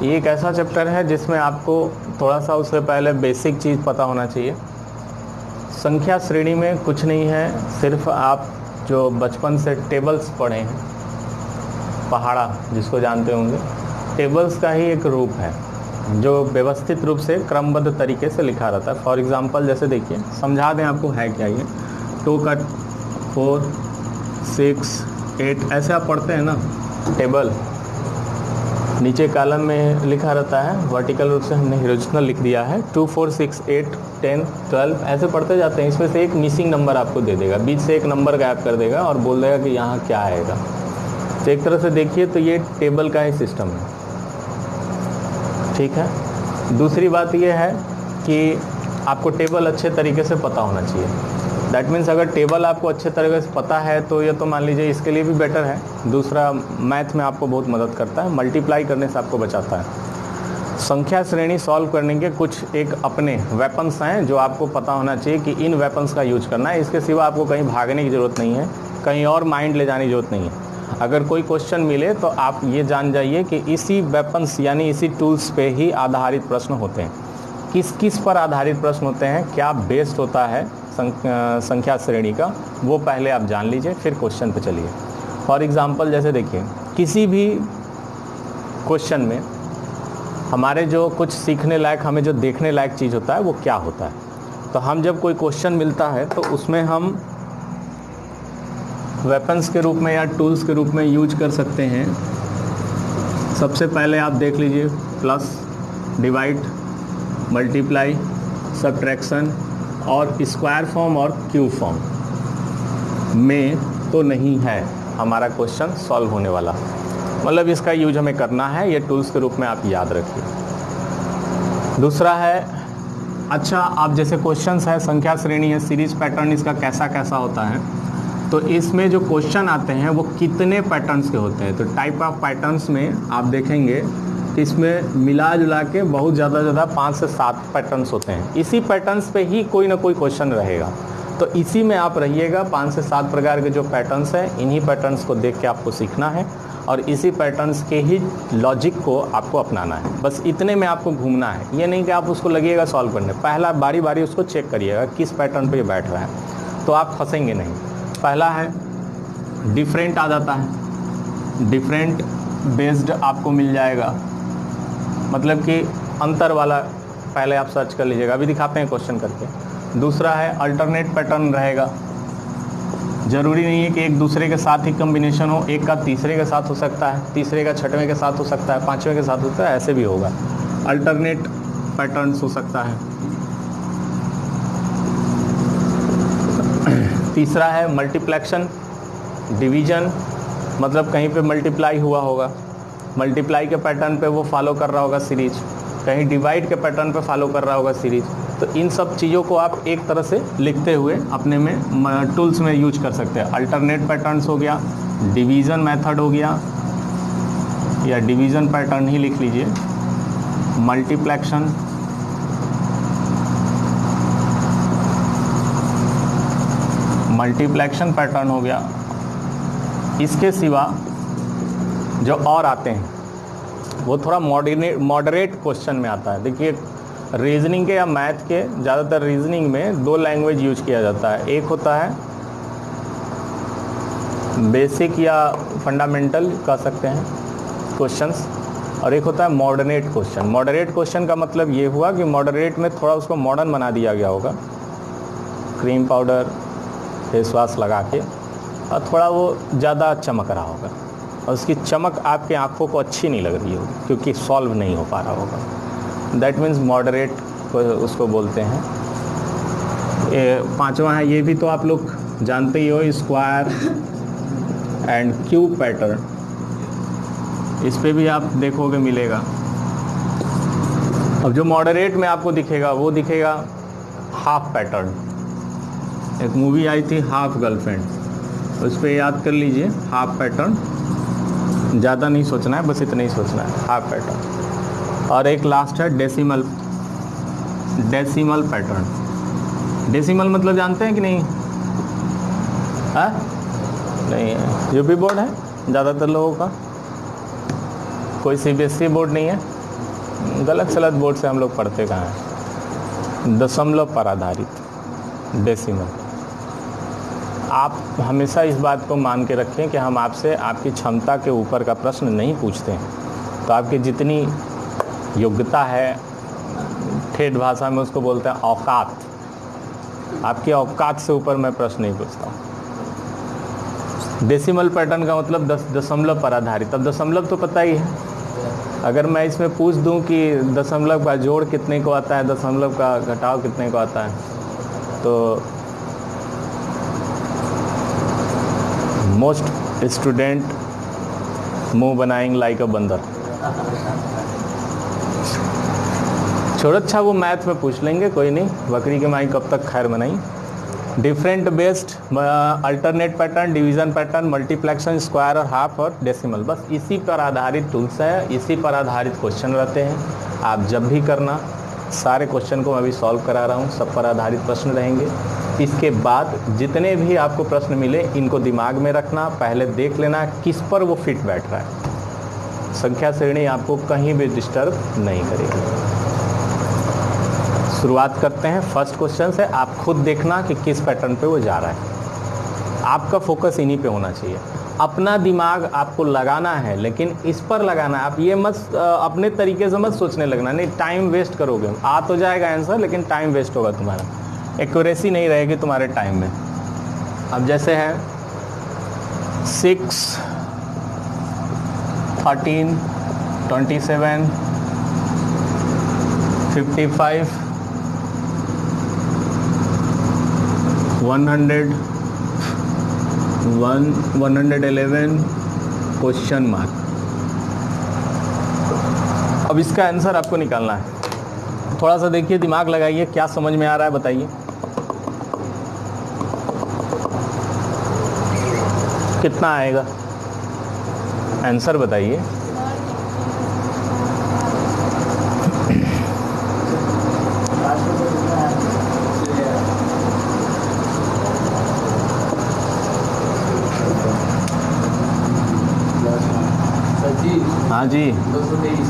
ये एक ऐसा चैप्टर है जिसमें आपको थोड़ा सा उससे पहले बेसिक चीज़ पता होना चाहिए। संख्या श्रेणी में कुछ नहीं है, सिर्फ आप जो बचपन से टेबल्स पढ़े हैं, पहाड़ा जिसको जानते होंगे, टेबल्स का ही एक रूप है जो व्यवस्थित रूप से क्रमबद्ध तरीके से लिखा रहता है। फॉर एग्जांपल जैसे देखिए, समझा दें आपको है क्या ये, 2 का 4 6 8 ऐसे आप पढ़ते हैं ना टेबल, नीचे कॉलम में लिखा रहता है, वर्टिकल रूप से हमने हॉरिजॉन्टल लिख दिया है 2 4 6 8 10 12 ऐसे पढ़ते जाते हैं। इसमें से एक मिसिंग नंबर आपको दे देगा, बीच से एक नंबर गायब कर देगा और बोल देगा कि यहाँ क्या आएगा। तो एक तरह से देखिए तो ये टेबल का ही सिस्टम है, ठीक है। दूसरी बात ये है कि आपको टेबल अच्छे तरीके से पता होना चाहिए। दैट मीन्स अगर टेबल आपको अच्छे तरीके से पता है तो ये तो मान लीजिए इसके लिए भी बेटर है। दूसरा, मैथ में आपको बहुत मदद करता है, मल्टीप्लाई करने से आपको बचाता है। संख्या श्रेणी सॉल्व करने के कुछ एक अपने वेपन्स हैं जो आपको पता होना चाहिए कि इन वेपन्स का यूज करना है। इसके सिवा आपको कहीं भागने की ज़रूरत नहीं है, कहीं और माइंड ले जाने की ज़रूरत नहीं है। अगर कोई क्वेश्चन मिले तो आप ये जान जाइए कि इसी वेपन्स यानी इसी टूल्स पे ही आधारित प्रश्न होते हैं। किस किस पर आधारित प्रश्न होते हैं, क्या बेस्ड होता है संख्या श्रेणी का, वो पहले आप जान लीजिए, फिर क्वेश्चन पे चलिए। फॉर एग्जांपल जैसे देखिए, किसी भी क्वेश्चन में हमारे जो कुछ सीखने लायक, हमें जो देखने लायक चीज़ होता है वो क्या होता है। तो हम जब कोई क्वेश्चन मिलता है तो उसमें हम वेपन्स के रूप में या टूल्स के रूप में यूज कर सकते हैं। सबसे पहले आप देख लीजिए, प्लस, डिवाइड, मल्टीप्लाई, सब्ट्रैक्शन और स्क्वायर फॉर्म और क्यूब फॉर्म में तो नहीं है हमारा क्वेश्चन सॉल्व होने वाला, मतलब इसका यूज हमें करना है, ये टूल्स के रूप में आप याद रखिए। दूसरा है, अच्छा आप जैसे क्वेश्चंस है, संख्या श्रेणी है, सीरीज पैटर्न इसका कैसा कैसा होता है, तो इसमें जो क्वेश्चन आते हैं वो कितने पैटर्न्स के होते हैं। तो टाइप ऑफ पैटर्न्स में आप देखेंगे कि इसमें मिला जुला के बहुत ज़्यादा 5 से 7 पैटर्न्स होते हैं। इसी पैटर्न्स पे ही कोई ना कोई क्वेश्चन रहेगा, तो इसी में आप रहिएगा। 5 से 7 प्रकार के जो पैटर्न्स हैं, इन्हीं पैटर्न्स को देख के आपको सीखना है और इसी पैटर्न्स के ही लॉजिक को आपको अपनाना है। बस इतने में आपको घूमना है, ये नहीं कि आप उसको लगिएगा सॉल्व करने। पहला बारी बारी उसको चेक करिएगा किस पैटर्न पर ये बैठ रहा है, तो आप फंसेंगे नहीं। पहला है डिफरेंट आ जाता है, डिफरेंट बेस्ड आपको मिल जाएगा, मतलब कि अंतर वाला पहले आप सर्च कर लीजिएगा, अभी दिखाते हैं क्वेश्चन करके। दूसरा है अल्टरनेट पैटर्न रहेगा, ज़रूरी नहीं है कि एक दूसरे के साथ ही कम्बिनेशन हो, एक का तीसरे के साथ हो सकता है, तीसरे का छठवें के साथ हो सकता है, पाँचवें के साथ हो सकता है, ऐसे भी होगा। अल्टरनेट पैटर्न्स हो सकता है। तीसरा है मल्टीप्लेक्शन, डिवीज़न, मतलब कहीं पे मल्टीप्लाई हुआ होगा, मल्टीप्लाई के पैटर्न पे वो फॉलो कर रहा होगा सीरीज, कहीं डिवाइड के पैटर्न पे फॉलो कर रहा होगा सीरीज। तो इन सब चीज़ों को आप एक तरह से लिखते हुए अपने में टूल्स में यूज कर सकते हैं। अल्टरनेट पैटर्न्स हो गया, डिवीज़न मेथड हो गया, या डिवीज़न पैटर्न ही लिख लीजिए, मल्टीप्लेक्शन, मल्टीप्लेक्शन पैटर्न हो गया। इसके सिवा जो और आते हैं वो थोड़ा मॉडरेट क्वेश्चन में आता है। देखिए, रीजनिंग के या मैथ के, ज़्यादातर रीजनिंग में 2 लैंग्वेज यूज किया जाता है। एक होता है बेसिक या फंडामेंटल कह सकते हैं क्वेश्चंस, और एक होता है मॉडरेट क्वेश्चन। मॉडरेट क्वेश्चन का मतलब ये हुआ कि मॉडरेट में थोड़ा उसको मॉडर्न बना दिया गया होगा, क्रीम पाउडर फेस वॉश लगा के, और थोड़ा वो ज़्यादा चमक रहा होगा और उसकी चमक आपके आँखों को अच्छी नहीं लग रही होगी क्योंकि सॉल्व नहीं हो पा रहा होगा। दैट मीन्स मॉडरेट उसको बोलते हैं। 5वां है, ये भी तो आप लोग जानते ही हो, स्क्वायर एंड क्यूब पैटर्न। इस पे भी आप देखोगे मिलेगा। अब जो मॉडरेट में आपको दिखेगा वो दिखेगा हाफ पैटर्न। एक मूवी आई थी हाफ गर्लफ्रेंड, उस पर याद कर लीजिए, हाफ पैटर्न, ज़्यादा नहीं सोचना है, बस इतना ही सोचना है, हाफ पैटर्न। और एक लास्ट है डेसिमल, डेसिमल पैटर्न। डेसिमल मतलब जानते हैं कि नहीं? नहीं है, यूपी बोर्ड है ज़्यादातर लोगों का, कोई सीबीएसई बोर्ड नहीं है, गलत सलत बोर्ड से हम लोग पढ़ते कहाँ हैं। दशमलव पर आधारित, डेसिमल। आप हमेशा इस बात को मान के रखें कि हम आपसे आपकी क्षमता के ऊपर का प्रश्न नहीं पूछते हैं। तो आपकी जितनी योग्यता है, ठेठ भाषा में उसको बोलते हैं औकात, आपकी औकात से ऊपर मैं प्रश्न नहीं पूछता हूँ। डेसिमल पैटर्न का मतलब दशमलव पर आधारित। अब दशमलव तो पता ही है, अगर मैं इसमें पूछ दूं कि दशमलव का जोड़ कितने को आता है, दशमलव का घटाव कितने को आता है, तो मोस्ट स्टूडेंट मुंह बनाएंगे लाइक अ बंदर। छोड़, अच्छा वो मैथ में पूछ लेंगे, कोई नहीं, बकरी के माई कब तक खैर बनाई। Different based alternate pattern, division pattern, मल्टीप्लेक्शन, square और हाफ और डेसिमल, बस इसी पर आधारित टूल्स है, इसी पर आधारित क्वेश्चन रहते हैं। आप जब भी करना, सारे क्वेश्चन को मैं अभी सॉल्व करा रहा हूँ, सब पर आधारित प्रश्न रहेंगे। इसके बाद जितने भी आपको प्रश्न मिले इनको दिमाग में रखना, पहले देख लेना किस पर वो फिट बैठ रहा है। संख्या श्रेणी आपको कहीं भी डिस्टर्ब नहीं करेगी। शुरुआत करते हैं फर्स्ट क्वेश्चन से। आप खुद देखना कि किस पैटर्न पे वो जा रहा है, आपका फोकस इन्हीं पे होना चाहिए। अपना दिमाग आपको लगाना है, लेकिन इस पर लगाना है। आप ये मत अपने तरीके से मत सोचने लगना, नहीं टाइम वेस्ट करोगे। आ तो जाएगा आंसर, लेकिन टाइम वेस्ट होगा तुम्हारा, एक्यूरेसी नहीं रहेगी तुम्हारे टाइम में। अब जैसे है 6, 13, 27, 55, 100, 111 क्वेश्चन मार्क। अब इसका आंसर आपको निकालना है। थोड़ा सा देखिए, दिमाग लगाइए, क्या समझ में आ रहा है बताइए। कितना आएगा आंसर बताइए। हाँ जी, 223।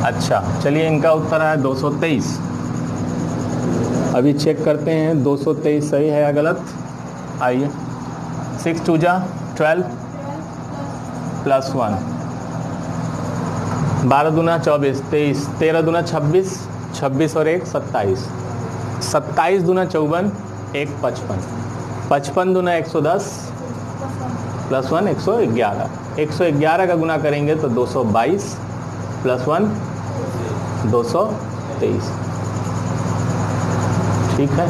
अच्छा चलिए, इनका उत्तर है 223। अभी चेक करते हैं 223 सही है या गलत। आइए, 6 2 जा 12 प्लस 1, 12 दूना 24, 23, 13 दूना 26, 26 और 1 27, 27 दूना 54, 1 55, 55 दूना 110 प्लस 1 111, 111 का गुना करेंगे तो 222 प्लस 1 223। ठीक है,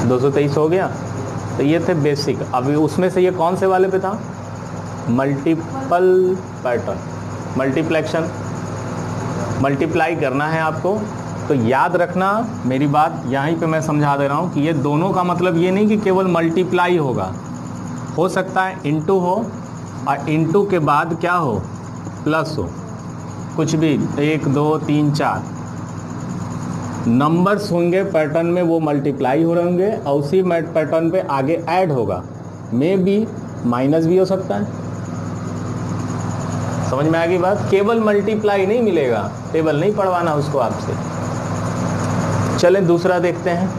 223 हो गया। तो ये थे बेसिक। अभी उसमें से ये कौन से वाले पे था, मल्टीपल पैटर्न, मल्टीप्लेक्शन, मल्टीप्लाई करना है आपको। तो याद रखना मेरी बात, यहीं पे मैं समझा दे रहा हूँ कि ये दोनों का मतलब ये नहीं कि केवल मल्टीप्लाई होगा, हो सकता है इनटू हो और इनटू के बाद क्या हो, प्लस हो, कुछ भी 1 2 3 4 नंबर्स होंगे पैटर्न में, वो मल्टीप्लाई हो रहे होंगे और उसी पैटर्न पे आगे ऐड होगा। में भी माइनस भी हो सकता है। समझ में आ गई बात। केवल मल्टीप्लाई नहीं मिलेगा, टेबल नहीं पढ़वाना उसको आपसे। चले दूसरा देखते हैं।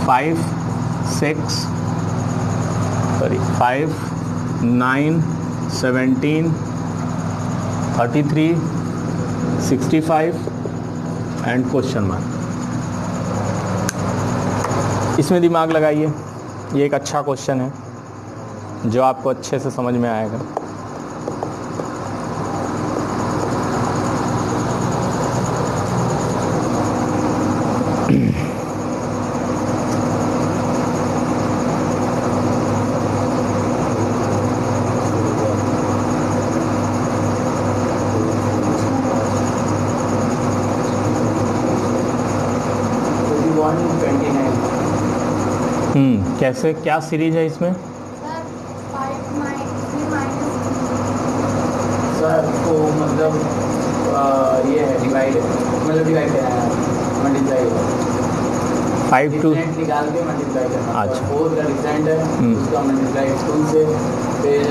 5 9 17 33 65 एंड क्वेश्चन मार्क। इसमें दिमाग लगाइए, ये एक अच्छा क्वेश्चन है जो आपको अच्छे से समझ में आएगा। कैसे, क्या सीरीज है इसमें? सर तो मतलब ये है डिवाइड, मतलब डिवाइड है, मल्टीप्लाई 5 2 निकाल के मल्टीप्लाई करना। अच्छा। 4 का डिफरेंट है, उसका मल्टीप्लाई 2 से, फिर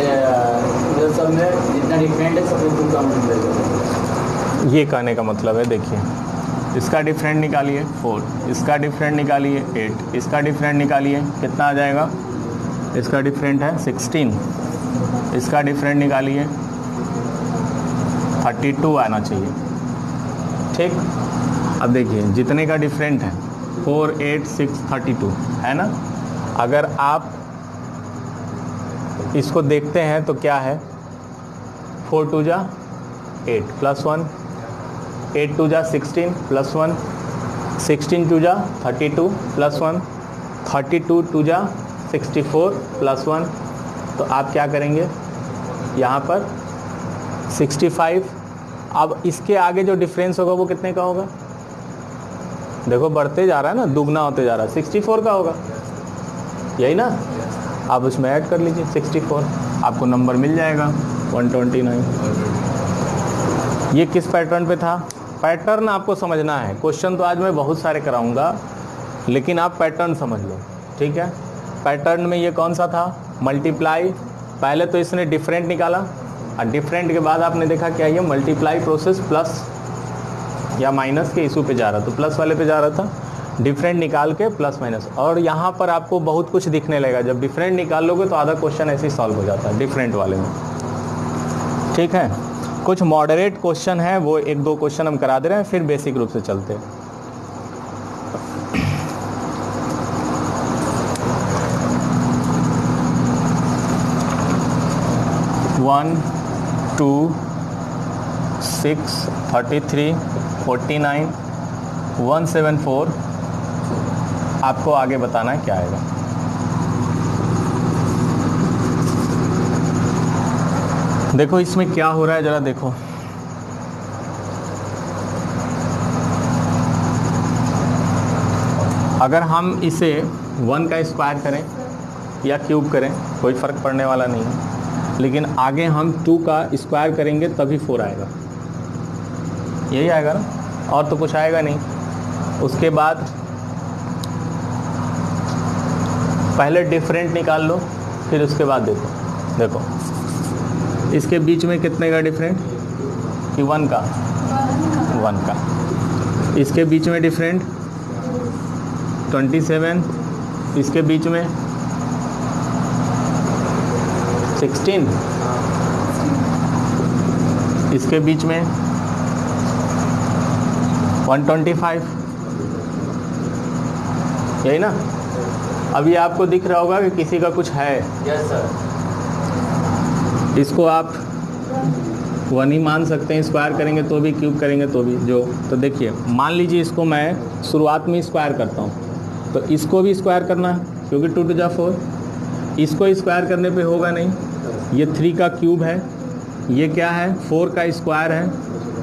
मतलब सब में जितना डिफरेंट है सब में 2 काउंट करेगा। ये कहने का मतलब है, देखिए इसका डिफरेंट निकालिए 4, इसका डिफरेंट निकालिए 8, इसका डिफरेंट निकालिए, कितना आ जाएगा? इसका डिफरेंट है 16, इसका डिफरेंट निकालिए 32 आना चाहिए। ठीक, अब देखिए जितने का डिफरेंट है 4, 8, 6, 32 है ना। अगर आप इसको देखते हैं तो क्या है, 4 2 जा 8 प्लस 1, 8 2 जा 16 प्लस 1, 16 2 जा 32 प्लस 1, 32 2 जा 64 प्लस 1। तो आप क्या करेंगे यहाँ पर 65। अब इसके आगे जो डिफरेंस होगा वो कितने का होगा? देखो बढ़ते जा रहा है ना, दुगना होते जा रहा है, 64 का होगा, यही ना। आप उसमें ऐड कर लीजिए 64, आपको नंबर मिल जाएगा 129। ये किस पैटर्न पे था? पैटर्न आपको समझना है। क्वेश्चन तो आज मैं बहुत सारे कराऊंगा, लेकिन आप पैटर्न समझ लो, ठीक है। पैटर्न में ये कौन सा था? मल्टीप्लाई। पहले तो इसने डिफरेंट निकाला और डिफरेंट के बाद आपने देखा क्या ये मल्टीप्लाई प्रोसेस प्लस या माइनस के इशू पे जा रहा, तो प्लस वाले पे जा रहा था, डिफरेंट निकाल के प्लस माइनस। और यहाँ पर आपको बहुत कुछ दिखने लगेगा, जब डिफरेंट निकाल लोगे तो आधा क्वेश्चन ऐसे ही सॉल्व हो जाता है डिफरेंट वाले में, ठीक है। कुछ मॉडरेट क्वेश्चन है, वो 1-2 क्वेश्चन हम करा दे रहे हैं, फिर बेसिक रूप से चलते हैं। वन 2 6 33 49 174। आपको आगे बताना है क्या आएगा। देखो इसमें क्या हो रहा है, जरा देखो। अगर हम इसे 1 का स्क्वायर करें या क्यूब करें कोई फ़र्क पड़ने वाला नहीं है, लेकिन आगे हम 2 का स्क्वायर करेंगे तभी 4 आएगा, यही आएगा ना, और तो कुछ आएगा नहीं। उसके बाद पहले डिफरेंट निकाल लो, फिर उसके बाद देखो इसके बीच में कितने का डिफरेंट कि 1 का, 1 का। इसके बीच में डिफरेंट 27, इसके बीच में 16, इसके बीच में 125, यही ना। अभी आपको दिख रहा होगा कि किसी का कुछ है। Yes sir. इसको आप 1 ही मान सकते हैं, स्क्वायर करेंगे तो भी, क्यूब करेंगे तो भी, जो। तो देखिए मान लीजिए इसको मैं शुरुआत में स्क्वायर करता हूँ, तो इसको भी स्क्वायर करना है क्योंकि 2 2 जा 4। इसको स्क्वायर करने पे होगा नहीं, ये 3 का क्यूब है, ये क्या है 4 का स्क्वायर है,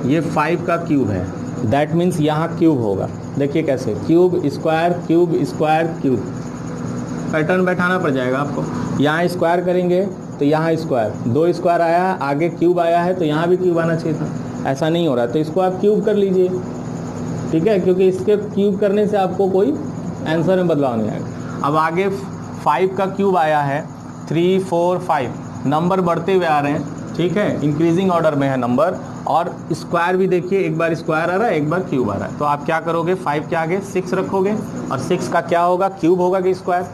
ये 5 का क्यूब है। दैट मीन्स यहाँ क्यूब होगा। देखिए कैसे, cube square cube square cube, pattern बैठाना पड़ जाएगा आपको। यहाँ स्क्वायर करेंगे तो यहाँ स्क्वायर, 2 स्क्वायर आया है, आगे क्यूब आया है, तो यहाँ भी क्यूब आना चाहिए था, ऐसा नहीं हो रहा है, तो इसको आप क्यूब कर लीजिए, ठीक है, क्योंकि इसके क्यूब करने से आपको कोई आंसर में बदलाव नहीं आएगा। अब आगे 5 का क्यूब आया है, 3 4 5 नंबर बढ़ते हुए आ रहे हैं, ठीक है, इंक्रीजिंग ऑर्डर में है नंबर। और स्क्वायर भी देखिए, एक बार स्क्वायर आ रहा है, एक बार क्यूब आ रहा है, तो आप क्या करोगे 5 के आगे 6 रखोगे, और 6 का क्या होगा, क्यूब होगा कि स्क्वायर,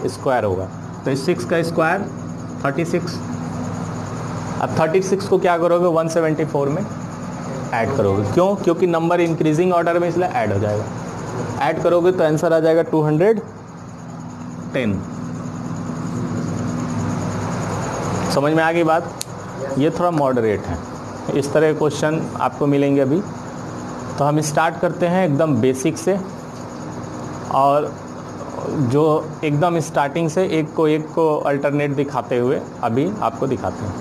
स्क्वायर होगा। तो इस 6 का स्क्वायर 36। अब 36 को क्या करोगे 174 में ऐड करोगे, क्यों, क्योंकि नंबर इंक्रीजिंग ऑर्डर में, इसलिए ऐड हो जाएगा। ऐड करोगे तो आंसर आ जाएगा 210। समझ में आ गई बात। ये थोड़ा मॉडरेट है, इस तरह के क्वेश्चन आपको मिलेंगे अभी। तो हम स्टार्ट करते हैं एकदम बेसिक से, और जो एकदम स्टार्टिंग से एक को अल्टरनेट दिखाते हुए अभी आपको दिखाते हैं।